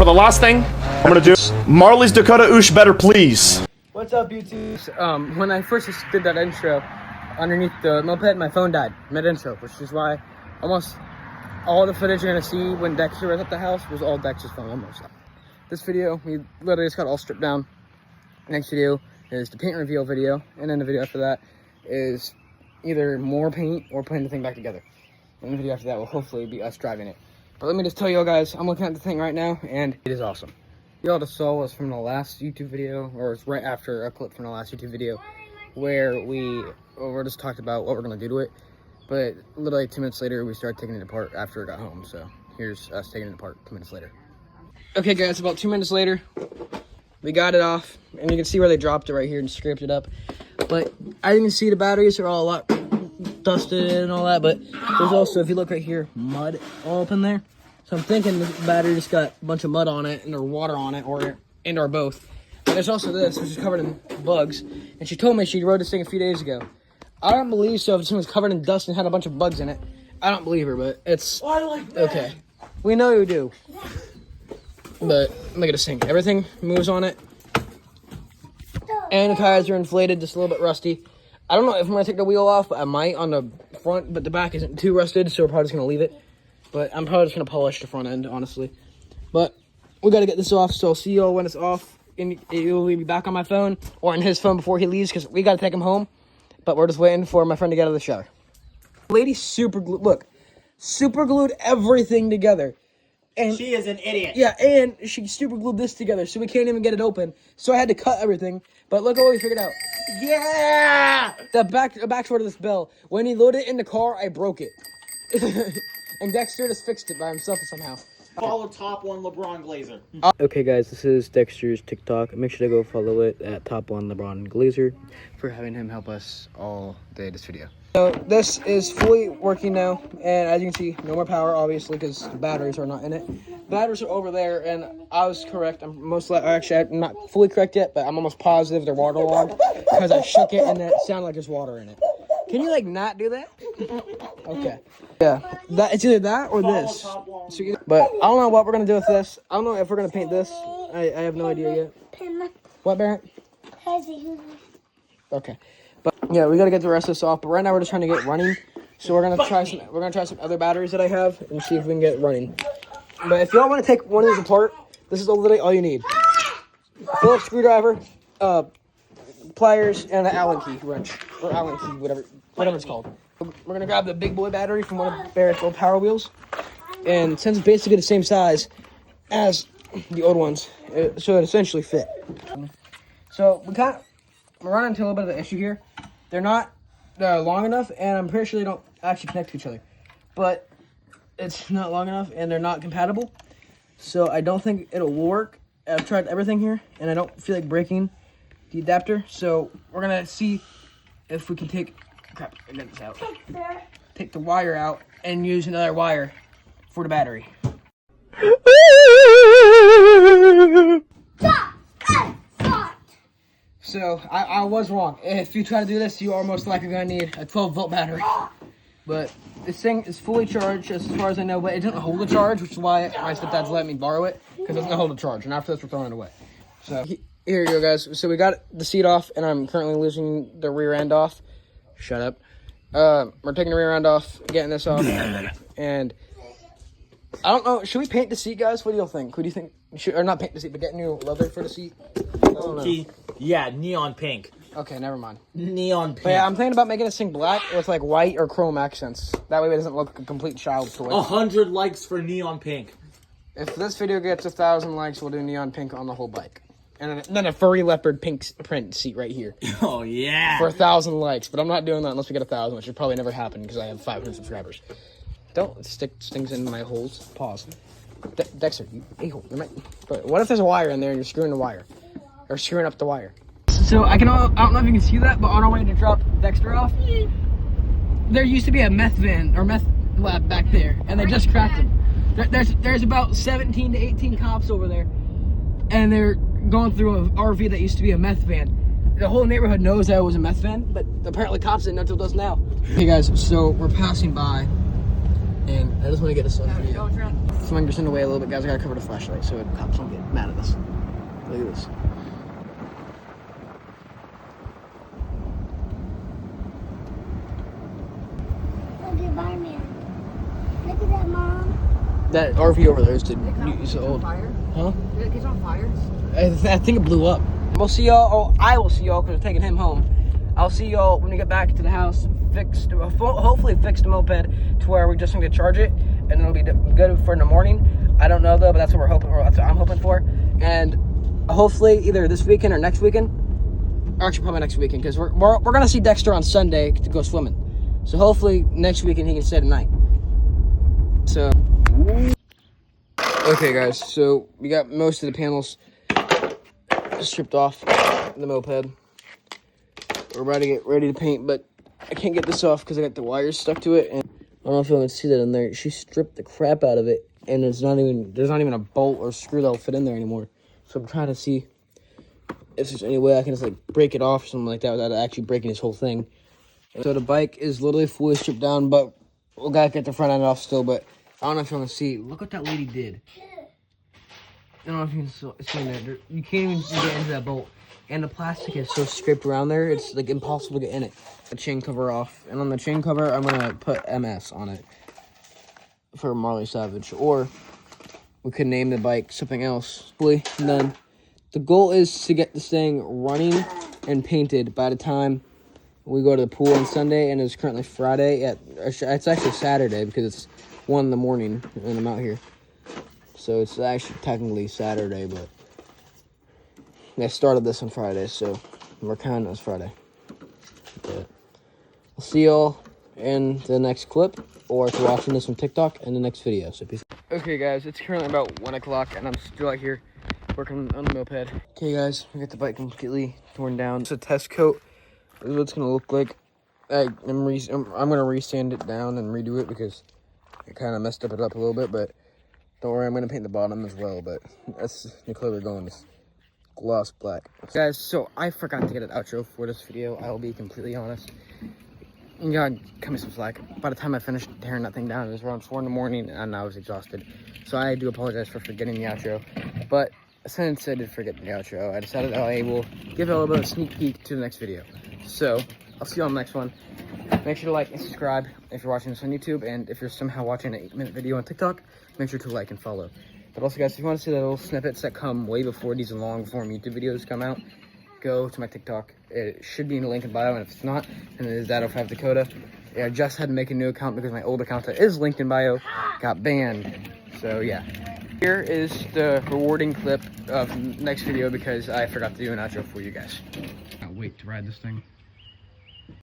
for the last thing, I'm gonna do Marley's Dakota Oosh better, please. What's up, YouTube? When I first did that intro, underneath the moped, my phone died mid-intro, which is why almost all the footage you're gonna see when Dexter was at the house was all Dexter's phone, almost. This video, we literally just got all stripped down. Next video is the paint reveal video, and then the video after that is either more paint or putting the thing back together. And the video after that will hopefully be us driving it. But let me just tell you guys, I'm looking at the thing right now, and it is awesome. Y'all just saw was from the last YouTube video, or it's right after a clip from the last YouTube video, where we just talked about what we're gonna do to it. But literally 2 minutes later, we started taking it apart after I got home. So here's us taking it apart 2 minutes later. Okay guys, about 2 minutes later, we got it off, and you can see where they dropped it right here and scraped it up. But I didn't see the batteries are all a lot dusted and all that, but there's also, if you look right here, mud all up in there. So I'm thinking the battery just got a bunch of mud on it and or water on it, or both. But there's also this, which is covered in bugs. And she told me she rode this thing a few days ago. I don't believe so if this thing was covered in dust and had a bunch of bugs in it. I don't believe her, but it's okay. We know you do. But look at this thing. Everything moves on it. And the tires are inflated, just a little bit rusty. I don't know if I'm gonna take the wheel off, but I might on the front, but the back isn't too rusted, so we're probably just gonna leave it. But I'm probably just gonna polish the front end, honestly. But we gotta get this off, so I'll see y'all when it's off. And it will be back on my phone or on his phone before he leaves, because we gotta take him home. But we're just waiting for my friend to get out of the shower. Lady super glued, look, super glued everything together. And she is an idiot. Yeah, and she super glued this together, so we can't even get it open. So I had to cut everything. But look at what we figured out. Yeah! The backsword of this bell. When he loaded it in the car, I broke it. And Dexter just fixed it by himself somehow. Follow Top One LeBron Glazer. Okay, guys, this is Dexter's TikTok. Make sure to go follow it at Top One LeBron Glazer for having him help us all day this video. So this is fully working now, and as you can see, no more power, obviously, because the batteries are not in it. The batteries are over there, and I was correct. I'm not fully correct yet, but I'm almost positive they're waterlogged because I shook it and it sounded like there's water in it. Can you, like, not do that? Okay. Yeah, it's either that or this. But I don't know what we're going to do with this. I don't know if we're going to paint this. I have no idea yet. What, Barrett? Okay. But yeah, we got to get the rest of this off. But right now we're just trying to get running. So we're going to try some other batteries that I have and see if we can get it running. But if y'all want to take one of these apart, this is literally all you need. Phillips screwdriver, pliers, and an Allen key wrench. Or Allen key, whatever it's called. We're going to grab the big boy battery from one of Barrett's old Power Wheels. And since it's basically the same size as the old ones, so it essentially fit. So we're running into a little bit of an issue here. They're not long enough, and I'm pretty sure they don't actually connect to each other. But it's not long enough, and they're not compatible. So I don't think it'll work. I've tried everything here, and I don't feel like breaking the adapter. So we're going to see if we can take this out. Take the wire out and use another wire for the battery. So I was wrong. If you try to do this, you are most likely going to need a 12-volt battery. But this thing is fully charged as far as I know, but it doesn't hold a charge, which is why my stepdad's let me borrow it, because it doesn't hold a charge. And after this, we're throwing it away. So here you go, guys. So we got the seat off, and I'm currently losing the rear end off. Shut up. We're taking the rear end off, getting this off, and I don't know. Should we paint the seat, guys? What do you think? Who do you think? Or not paint the seat, but get new leather for the seat? I don't know. Yeah, neon pink. Okay, never mind. Neon pink. But yeah, I'm thinking about making this thing black with like white or chrome accents. That way it doesn't look like a complete child's toy. 100 likes for neon pink. If this video gets 1,000 likes, we'll do neon pink on the whole bike. And then a furry leopard pink print seat right here. Oh, yeah. For 1,000 likes. But I'm not doing that unless we get 1,000, which would probably never happen because I have 500 subscribers. Don't stick things in my holes. Pause. Dexter, you a-hole. But what if there's a wire in there and you're screwing the wire? Or screwing up the wire? So I don't know if you can see that, but on our way to drop Dexter off, there used to be a meth van or meth lab back there, and they just cracked it. There's about 17 to 18 cops over there, and they're going through an RV that used to be a meth van. The whole neighborhood knows that it was a meth van, but apparently cops didn't know until just now. Hey guys, so we're passing by And I just want to get this one for you. So I'm going to send away a little bit, guys. I got to cover the flashlight so the cops don't get mad at us. Look at this. Look at Fireman. Look at that, Mom. That RV over there is old. Fire? Huh? It's on fire. I think it blew up. We'll see y'all. I will see y'all because we're taking him home. I'll see y'all when we get back to the house. Hopefully fix the moped to where we just need to charge it, and it'll be good for in the morning. I don't know though, but that's what we're hoping for. That's what I'm hoping for. And hopefully either this weekend or next weekend. Or actually, probably next weekend because we're gonna see Dexter on Sunday to go swimming. So hopefully next weekend he can stay tonight. So. Okay, guys. So we got most of the panels stripped off the moped. We're about to get ready to paint, but I can't get this off because I got the wires stuck to it. And I don't know if you can see that in there. She stripped the crap out of it, and there's not even a bolt or screw that'll fit in there anymore. So I'm trying to see if there's any way I can just like break it off or something like that without actually breaking this whole thing. And so the bike is literally fully stripped down, but we gotta get the front end off still. But I don't know if you want to see. Look what that lady did. I don't know if you can see there. You can't even get into that bolt. And the plastic is so scraped around there, it's like impossible to get in it. The chain cover off. And on the chain cover, I'm going to put MS on it for Marley Savage. Or we could name the bike something else. And then the goal is to get this thing running and painted by the time we go to the pool on Sunday. And it's currently Friday. It's actually Saturday because it's 1 in the morning and I'm out here. So it's actually technically Saturday, but I started this on Friday, so we're counting it as Friday. But I'll see y'all in the next clip, or if you're watching this on TikTok, in the next video. So peace. Okay, guys, it's currently about 1 o'clock, and I'm still out here working on the moped. Okay, guys, we got the bike completely torn down. It's a test coat. This is what it's gonna look like. I'm gonna resand it down and redo it because it kind of messed it up a little bit. But don't worry, I'm gonna paint the bottom as well. But that's the color we're going. Gloss black. Guys, so I forgot to get an outro for this video. I will be completely honest. You gotta cut me some slack. By the time I finished tearing that thing down, it was around 4 in the morning and I was exhausted. So I do apologize for forgetting the outro. But since I did forget the outro, I decided I will give you a little bit of a sneak peek to the next video. So I'll see you on the next one. Make sure to like and subscribe if you're watching this on YouTube. And if you're somehow watching an 8-minute video on TikTok, make sure to like and follow. But also, guys, if you want to see the little snippets that come way before these long form YouTube videos come out, go to my TikTok. It should be in the link in bio, and if it's not, then it is that05 Dakota. Yeah, I just had to make a new account because my old account that is linked in bio got banned. So yeah, here is the rewarding clip of next video because I forgot to do an outro for you guys. Can't wait to ride this thing.